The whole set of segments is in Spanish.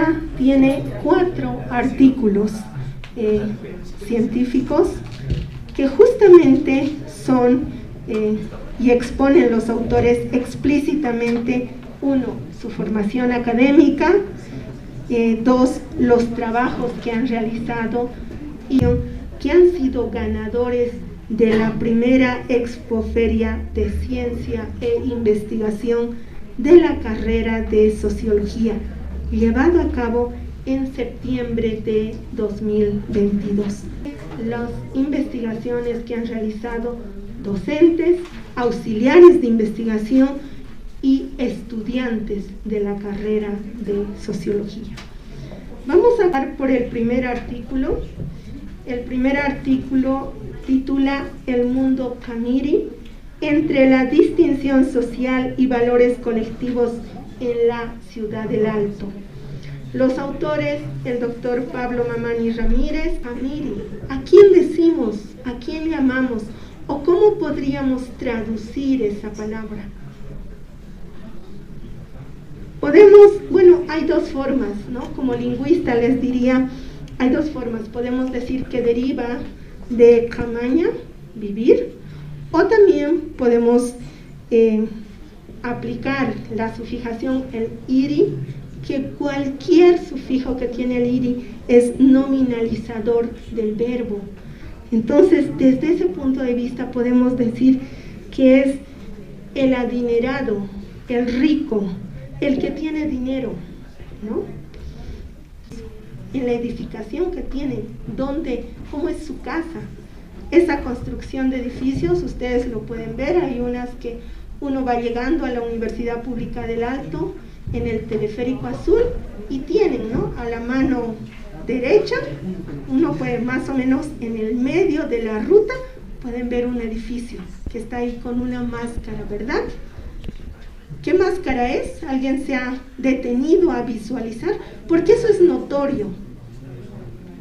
revista tiene 4 artículos científicos que justamente son y exponen los autores explícitamente, 1, su formación académica, 2, los trabajos que han realizado y que han sido ganadores de la primera Expoferia de Ciencia e Investigación de la carrera de Sociología, llevado a cabo en septiembre de 2022. Las investigaciones que han realizado docentes, auxiliares de investigación y estudiantes de la carrera de Sociología. Vamos a hablar por el primer artículo. El primer artículo titula El mundo Camiri, entre la distinción social y valores colectivos en la ciudad del Alto. Los autores, el doctor Pablo Mamani Ramírez. Camiri, ¿a quién decimos? ¿A quién llamamos? ¿O cómo podríamos traducir esa palabra? Hay 2 formas, ¿no? Como lingüista les diría, hay 2 formas. Podemos decir que deriva de camaña, vivir, o también podemos aplicar la sufijación el iri, que cualquier sufijo que tiene el iri es nominalizador del verbo. Entonces, desde ese punto de vista podemos decir que es el adinerado, el rico, el que tiene dinero, ¿no? En la edificación que tiene, cómo es su casa. Esa construcción de edificios, ustedes lo pueden ver, hay unas que uno va llegando a la Universidad Pública del Alto en el teleférico azul y tienen, ¿no?, a la mano derecha, uno puede más o menos en el medio de la ruta, pueden ver un edificio que está ahí con una máscara, ¿verdad? ¿Qué máscara es? ¿Alguien se ha detenido a visualizar? Porque eso es notorio,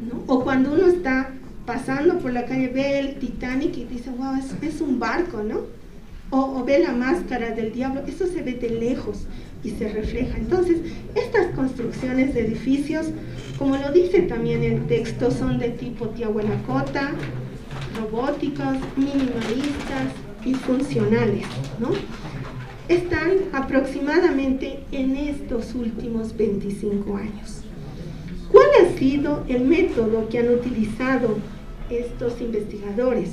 ¿no? O cuando uno está pasando por la calle, ve el Titanic y dice, wow, es un barco, ¿no? O ve la máscara del diablo, eso se ve de lejos y se refleja. Entonces, estas construcciones de edificios, como lo dice también el texto, son de tipo Tiahuanacota, robóticos, minimalistas y funcionales, ¿no? Están aproximadamente en estos últimos 25 años. ¿Cuál ha sido el método que han utilizado estos investigadores?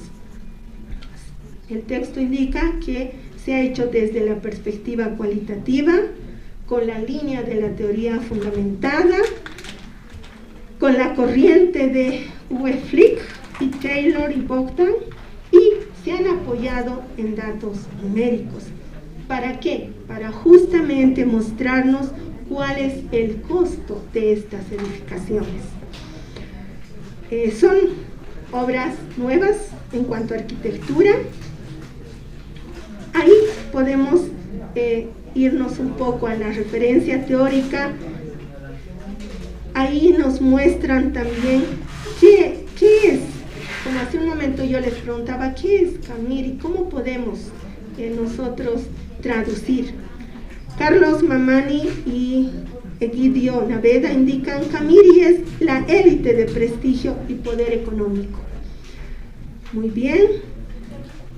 El texto indica que se ha hecho desde la perspectiva cualitativa, con la línea de la teoría fundamentada, con la corriente de Uwe Flick y Taylor y Bogdan, y se han apoyado en datos numéricos. ¿Para qué? Para justamente mostrarnos cuál es el costo de estas edificaciones. Son obras nuevas en cuanto a arquitectura. Ahí podemos irnos un poco a la referencia teórica. Ahí nos muestran también qué es, como hace un momento yo les preguntaba, ¿qué es Camiri? ¿Cómo podemos nosotros traducir? Carlos Mamani y Egidio Naveda indican Camiri es la élite de prestigio y poder económico. Muy bien,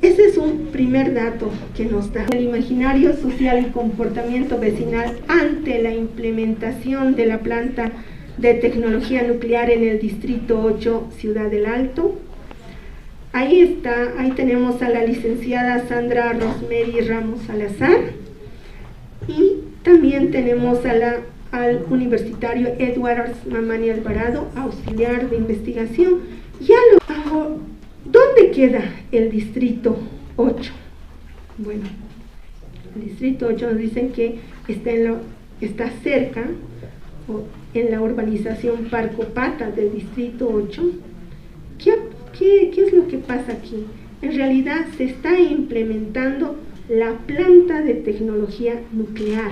ese es un primer dato que nos da. El imaginario social y comportamiento vecinal ante la implementación de la planta de tecnología nuclear en el Distrito 8, Ciudad del Alto. Ahí está, ahí tenemos a la licenciada Sandra Rosemary Ramos Salazar, y también tenemos al universitario Edward Mamani Alvarado, auxiliar de investigación. ¿Dónde queda el Distrito 8? Bueno, el Distrito 8 nos dicen que está cerca, o en la urbanización Parcopata del Distrito 8. ¿Qué es lo que pasa aquí? En realidad se está implementando la planta de tecnología nuclear.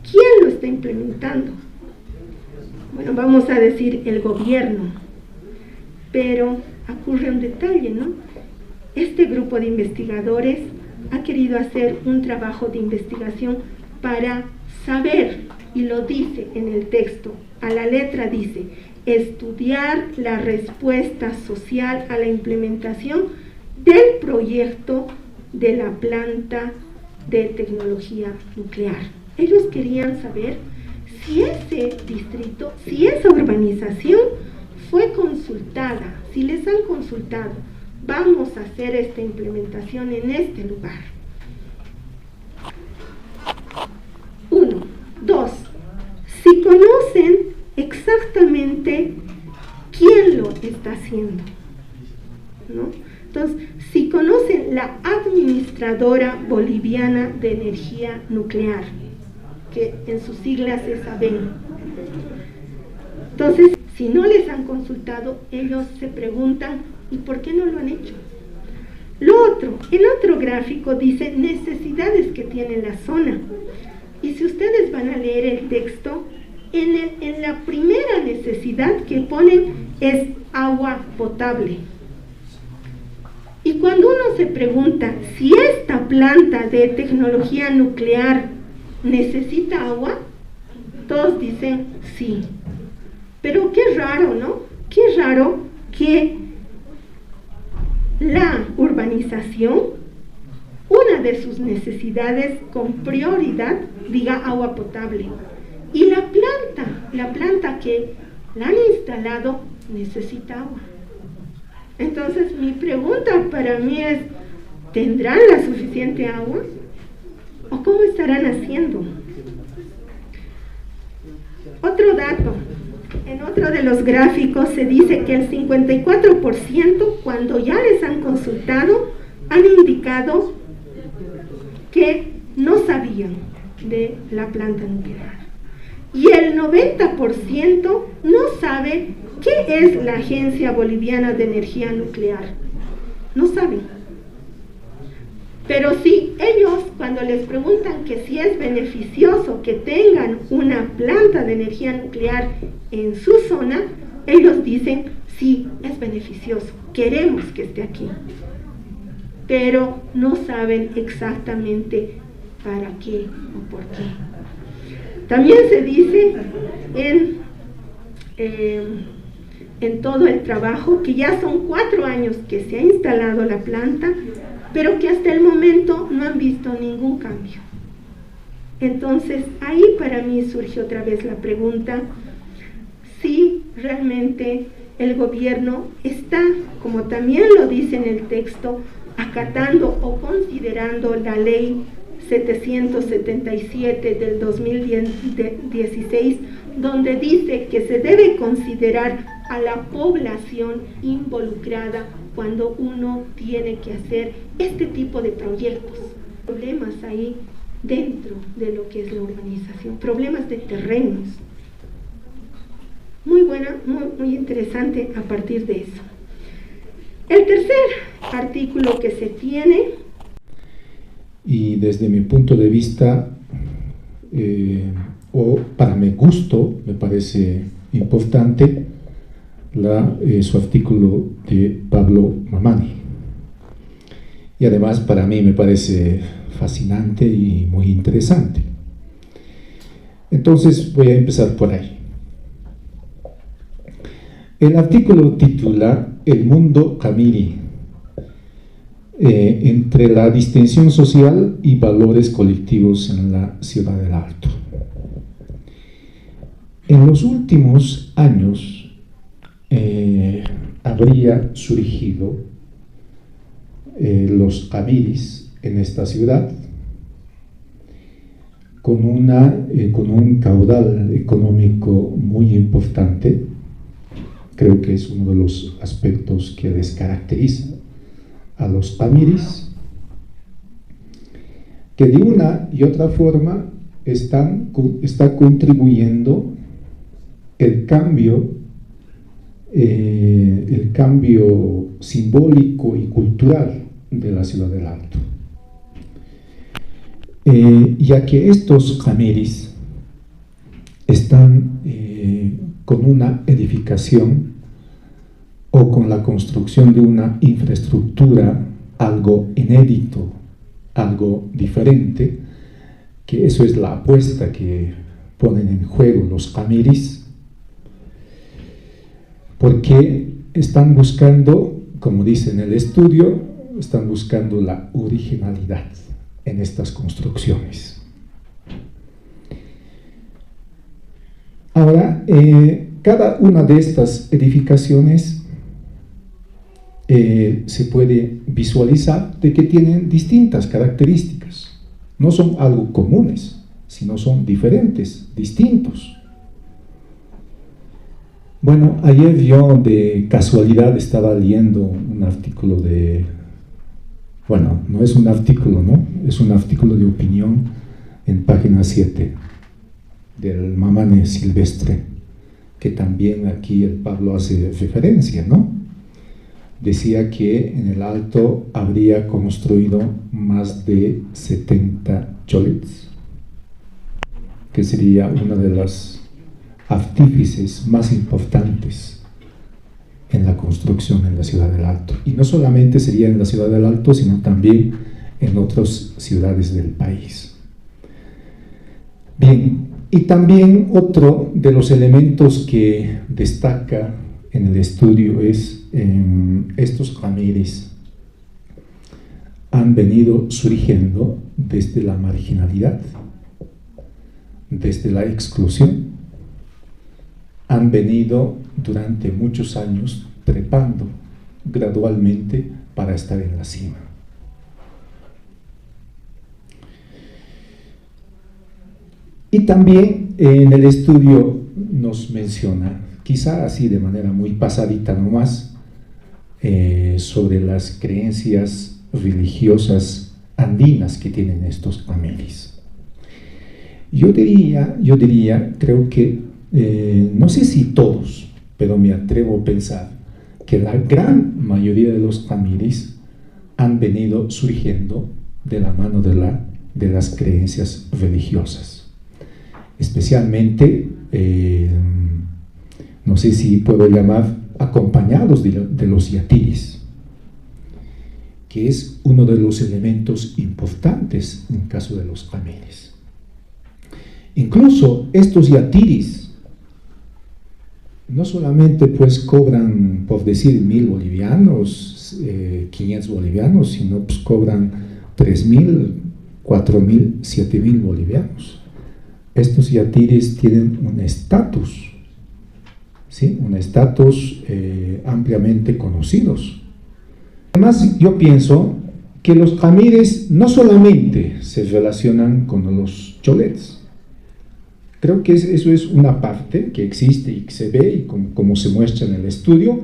¿Quién lo está implementando? Bueno, vamos a decir el gobierno, pero ocurre un detalle, ¿no? Este grupo de investigadores ha querido hacer un trabajo de investigación para saber y lo dice en el texto, a la letra dice, estudiar la respuesta social a la implementación del proyecto de la planta de tecnología nuclear. Ellos querían saber si ese distrito, si esa urbanización fue consultada, si les han consultado, vamos a hacer esta implementación en este lugar. 1. 2. Si conocen exactamente quién lo está haciendo, ¿no? Entonces, si conocen la Administradora Boliviana de Energía Nuclear, que en sus siglas es ABEN. Entonces, si no les han consultado, ellos se preguntan, ¿y por qué no lo han hecho? Lo otro, en otro gráfico dice necesidades que tiene la zona. Y si ustedes van a leer el texto, en la primera necesidad que ponen es agua potable. Y cuando uno se pregunta si esta planta de tecnología nuclear necesita agua, todos dicen sí. Pero qué raro, ¿no? Qué raro que la urbanización, una de sus necesidades con prioridad, diga agua potable. Y la planta que la han instalado necesita agua. Entonces mi pregunta para mí es, ¿tendrán la suficiente agua? ¿O cómo estarán haciendo? Otro dato, en otro de los gráficos se dice que el 54% cuando ya les han consultado han indicado que no sabían de la planta nuclear. Y el 90% no sabe qué es la Agencia Boliviana de Energía Nuclear. No saben. Pero sí, ellos cuando les preguntan que si es beneficioso que tengan una planta de energía nuclear en su zona, ellos dicen, sí, es beneficioso, queremos que esté aquí. Pero no saben exactamente para qué o por qué. También se dice en todo el trabajo que ya son 4 años que se ha instalado la planta, pero que hasta el momento no han visto ningún cambio. Entonces, ahí para mí surge otra vez la pregunta, si realmente el gobierno está, como también lo dice en el texto, acatando o considerando la ley 777 del 2016, donde dice que se debe considerar a la población involucrada cuando uno tiene que hacer este tipo de proyectos. Problemas ahí dentro de lo que es la urbanización, problemas de terrenos. Muy buena, muy interesante a partir de eso. El tercer artículo que se tiene. Y desde mi punto de vista, o para mi gusto, me parece importante su artículo de Pablo Mamani. Y además para mí me parece fascinante y muy interesante. Entonces voy a empezar por ahí. El artículo titula El mundo Camiri, entre la distinción social y valores colectivos en la Ciudad del Alto. En los últimos años habría surgido los camiris en esta ciudad con un caudal económico muy importante. Creo que es uno de los aspectos que les caracteriza a los camiris, que de una y otra forma está contribuyendo el cambio simbólico y cultural de la Ciudad del Alto. Ya que estos camiris están con una edificación o con la construcción de una infraestructura algo inédito, algo diferente, que eso es la apuesta que ponen en juego los Kamiris, porque están buscando, como dice en el estudio, están buscando la originalidad en estas construcciones. Ahora, cada una de estas edificaciones se puede visualizar de que tienen distintas características. No son algo comunes, sino son diferentes, distintos. Bueno, ayer yo de casualidad estaba leyendo un artículo de... Bueno, no es un artículo, ¿no? Es un artículo de opinión en página 7 del Mamane Silvestre, que también aquí el Pablo hace referencia, ¿no? Decía que en el Alto habría construido más de 70 cholets, que sería una de las artífices más importantes en la construcción en la ciudad del Alto. Y no solamente sería en la ciudad del Alto, sino también en otras ciudades del país. Bien, y también otro de los elementos que destaca en el estudio es estos Kamiris han venido surgiendo desde la marginalidad, desde la exclusión, han venido durante muchos años trepando gradualmente para estar en la cima. Y también en el estudio nos menciona, quizá así de manera muy pasadita nomás, sobre las creencias religiosas andinas que tienen estos Kamiris. Yo diría, creo que, no sé si todos, pero me atrevo a pensar que la gran mayoría de los Kamiris han venido surgiendo de la mano de las creencias religiosas. Especialmente, no sé si puedo llamar acompañados de los yatiris, que es uno de los elementos importantes en el caso de los Kamiris. Incluso estos yatiris no solamente pues cobran, por decir, 1.000 bolivianos, 500 bolivianos, sino pues cobran 3.000, 4.000, 7.000 bolivianos. Estos yatiris tienen un estatus, ¿sí? Un estatus ampliamente conocidos. Además, yo pienso que los Kamiris no solamente se relacionan con los cholets. Creo que eso es una parte que existe y que se ve, y como se muestra en el estudio.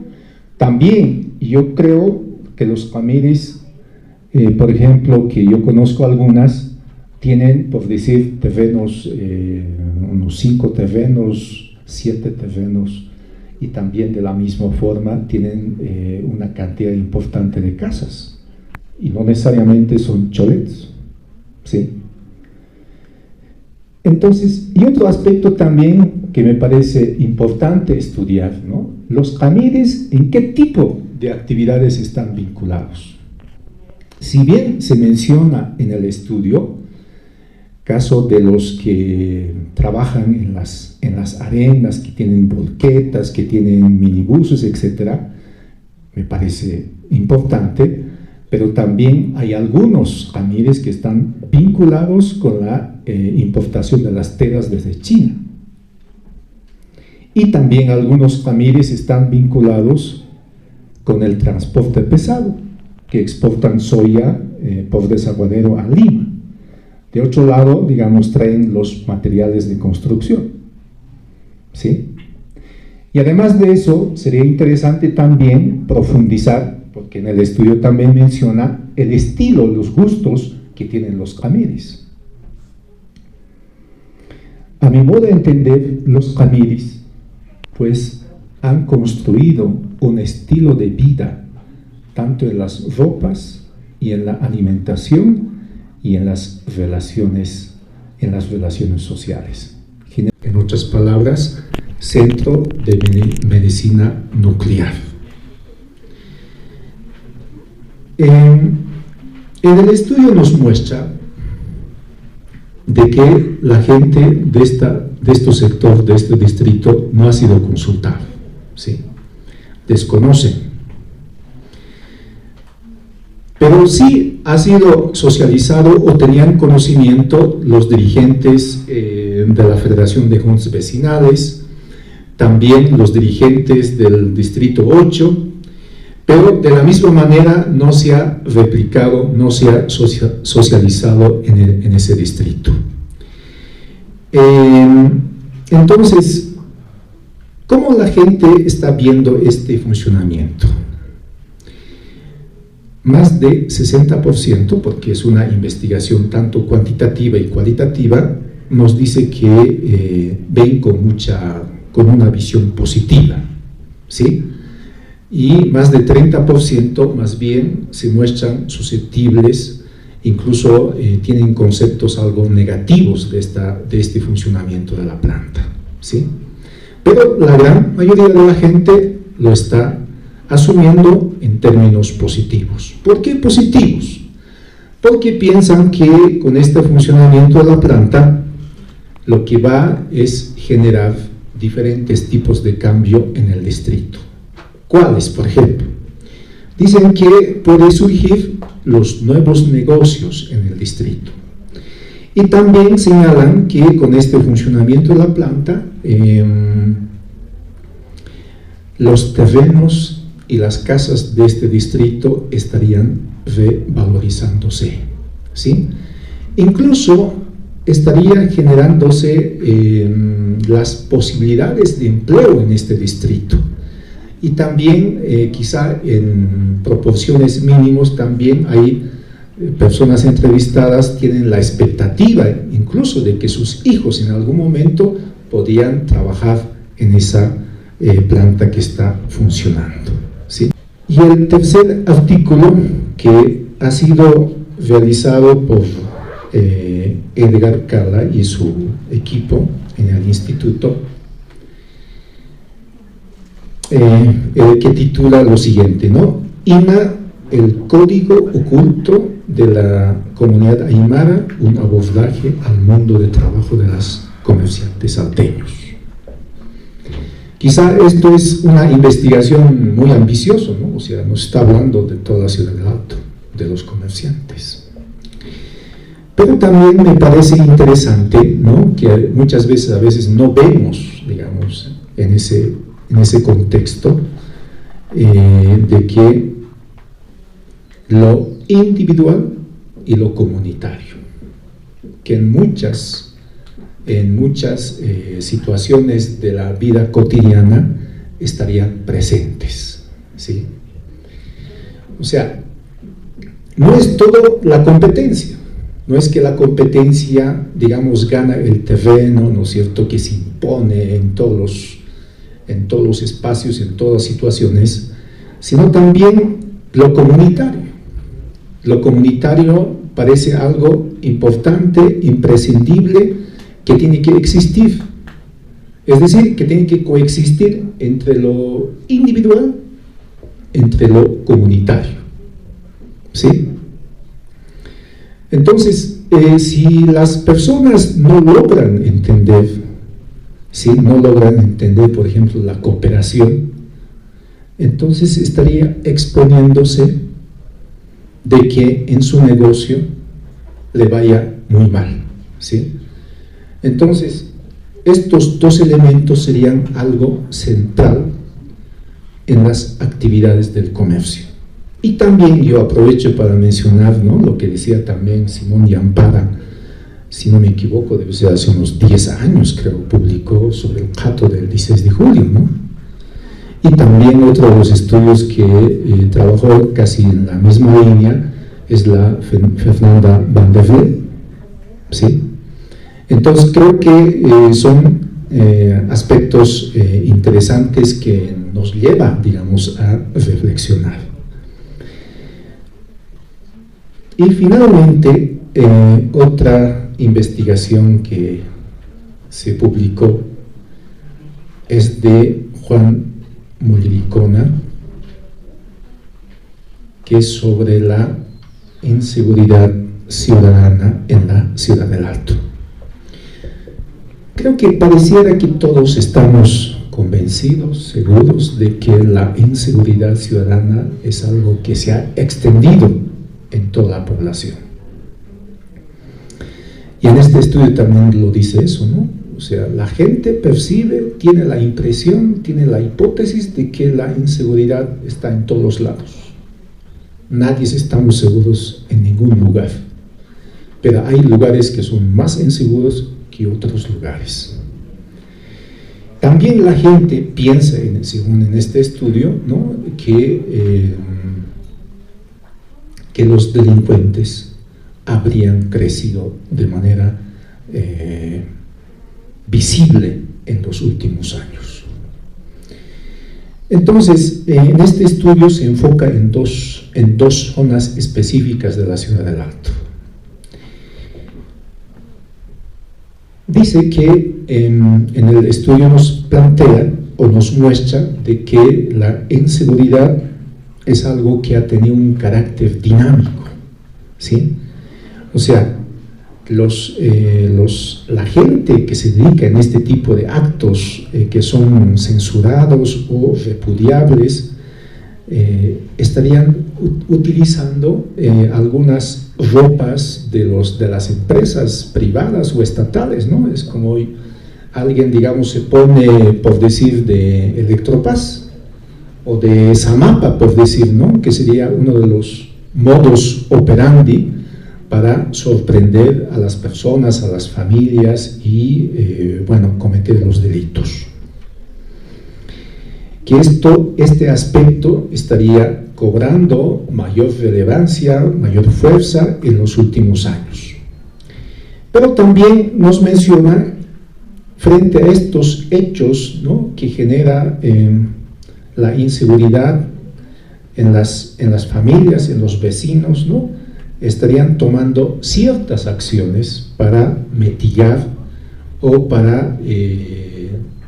También yo creo que los Kamiris, por ejemplo, que yo conozco algunas, tienen, por decir, terrenos, unos 5 terrenos, 7 terrenos, y también de la misma forma tienen una cantidad importante de casas, y no necesariamente son cholets, ¿sí? Entonces, y otro aspecto también que me parece importante estudiar, ¿no? Los Kamiris, ¿en qué tipo de actividades están vinculados? Si bien se menciona en el estudio caso de los que trabajan en las arenas, que tienen volquetas, que tienen minibuses, etc., me parece importante, pero también hay algunos Kamiris que están vinculados con la importación de las telas desde China. Y también algunos Kamiris están vinculados con el transporte pesado, que exportan soya por desaguadero a Lima. De otro lado, digamos, traen los materiales de construcción, ¿sí? Y además de eso, sería interesante también profundizar, porque en el estudio también menciona el estilo, los gustos que tienen los Kamiris. A mi modo de entender, los Kamiris, pues, han construido un estilo de vida, tanto en las ropas y en la alimentación, y en las relaciones sociales. En otras palabras, centro de medicina nuclear. En el estudio nos muestra de que la gente de este sector, de este distrito, no ha sido consultado, ¿sí? Desconocen. Pero sí ha sido socializado o tenían conocimiento los dirigentes de la Federación de Juntas Vecinales, también los dirigentes del Distrito 8, pero de la misma manera no se ha replicado, no se ha socializado en ese distrito. Entonces, ¿cómo la gente está viendo este funcionamiento? Más de 60%, porque es una investigación tanto cuantitativa y cualitativa, nos dice que ven con una visión positiva, ¿sí? Y más de 30% más bien se muestran susceptibles, incluso tienen conceptos algo negativos de este funcionamiento de la planta, ¿sí? Pero la gran mayoría de la gente lo está asumiendo en términos positivos. ¿Por qué positivos? Porque piensan que con este funcionamiento de la planta lo que va es generar diferentes tipos de cambio en el distrito. ¿Cuáles, por ejemplo? Dicen que puede surgir los nuevos negocios en el distrito. Y también señalan que con este funcionamiento de la planta, los terrenos y las casas de este distrito estarían revalorizándose, ¿sí? Incluso estaría generándose las posibilidades de empleo en este distrito. Y también, quizá en proporciones mínimos, también hay personas entrevistadas tienen la expectativa incluso de que sus hijos en algún momento podían trabajar en esa planta que está funcionando, ¿sí? Y el tercer artículo, que ha sido realizado por Edgar Cala y su equipo en el instituto, que titula lo siguiente, ¿no? IMA, el código oculto de la comunidad aymara, un abordaje al mundo de trabajo de las comerciantes salteños. Quizá esto es una investigación muy ambiciosa, ¿no? O sea, nos está hablando de toda la ciudad del Alto, de los comerciantes. Pero también me parece interesante, ¿no? Que muchas veces, a veces no vemos, digamos, en ese contexto, de que lo individual y lo comunitario, que en muchas situaciones de la vida cotidiana estarían presentes, ¿sí? O sea, no es todo la competencia, no es que la competencia, digamos, gana el terreno, ¿no es cierto?, que se impone en todos los espacios, en todas las situaciones, sino también lo comunitario. Lo comunitario parece algo importante, imprescindible, que tiene que existir. Es decir, que tiene que coexistir entre lo individual, entre lo comunitario, ¿sí? Entonces, si las personas no logran entender, ¿sí? No logran entender, por ejemplo, la cooperación, entonces estaría exponiéndose de que en su negocio le vaya muy mal, ¿sí? Entonces, estos dos elementos serían algo central en las actividades del comercio. Y también yo aprovecho para mencionar, ¿no?, lo que decía también Simón Yampara, si no me equivoco, debe ser hace unos 10 años, creo, publicó sobre el cato del 16 de julio, ¿no? Y también otro de los estudios que trabajó casi en la misma línea es la Fernanda Van der Velde, ¿sí? Entonces creo que son aspectos interesantes que nos llevan, digamos, a reflexionar. Y finalmente, otra investigación que se publicó es de Juan Mullicona, que es sobre la inseguridad ciudadana en la Ciudad del Alto. Creo que pareciera que todos estamos convencidos, seguros de que la inseguridad ciudadana es algo que se ha extendido en toda la población. Y en este estudio también lo dice eso, ¿no? O sea, la gente percibe, tiene la impresión, tiene la hipótesis de que la inseguridad está en todos lados. Nadie estamos seguros en ningún lugar, pero hay lugares que son más inseguros que otros lugares. También la gente piensa, según en este estudio, ¿no?, que los delincuentes habrían crecido de manera visible en los últimos años. Entonces, en este estudio se enfoca en dos zonas específicas de la Ciudad del Alto. Dice que en el estudio nos plantea o nos muestra de que la inseguridad es algo que ha tenido un carácter dinámico, ¿sí? O sea, la gente que se dedica en este tipo de actos que son censurados o repudiables estarían utilizando algunas ropas de las empresas privadas o estatales, ¿no? Es como hoy alguien, digamos, se pone, por decir, de Electropaz o de Zamapa, por decir, ¿no?, que sería uno de los modus operandi para sorprender a las personas, a las familias y, bueno, cometer los delitos. Que este aspecto estaría cobrando mayor relevancia, mayor fuerza en los últimos años. Pero también nos menciona, frente a estos hechos, ¿no?, que genera la inseguridad en las familias, en los vecinos, ¿no?, estarían tomando ciertas acciones para mitigar o para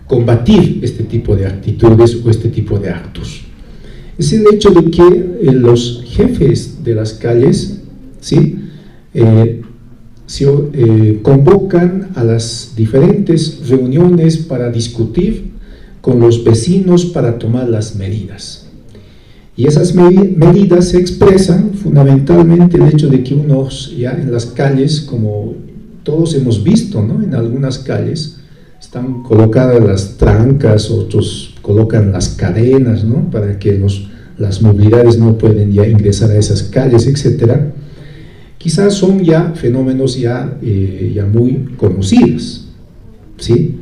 combatir este tipo de actitudes o este tipo de actos. Es el hecho de que los jefes de las calles, ¿sí?, convocan a las diferentes reuniones para discutir con los vecinos para tomar las medidas. Y esas medidas se expresan fundamentalmente el hecho de que unos ya en las calles, como todos hemos visto, ¿no?, en algunas calles están colocadas las trancas, otros colocan las cadenas, ¿no?, para que las movilidades no pueden ya ingresar a esas calles, etc. Quizás son ya fenómenos ya muy conocidos, ¿sí?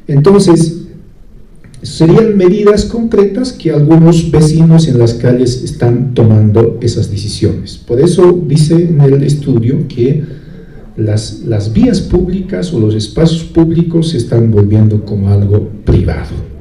Entonces, serían medidas concretas que algunos vecinos en las calles están tomando esas decisiones. Por eso dice en el estudio que las vías públicas o los espacios públicos se están volviendo como algo privado.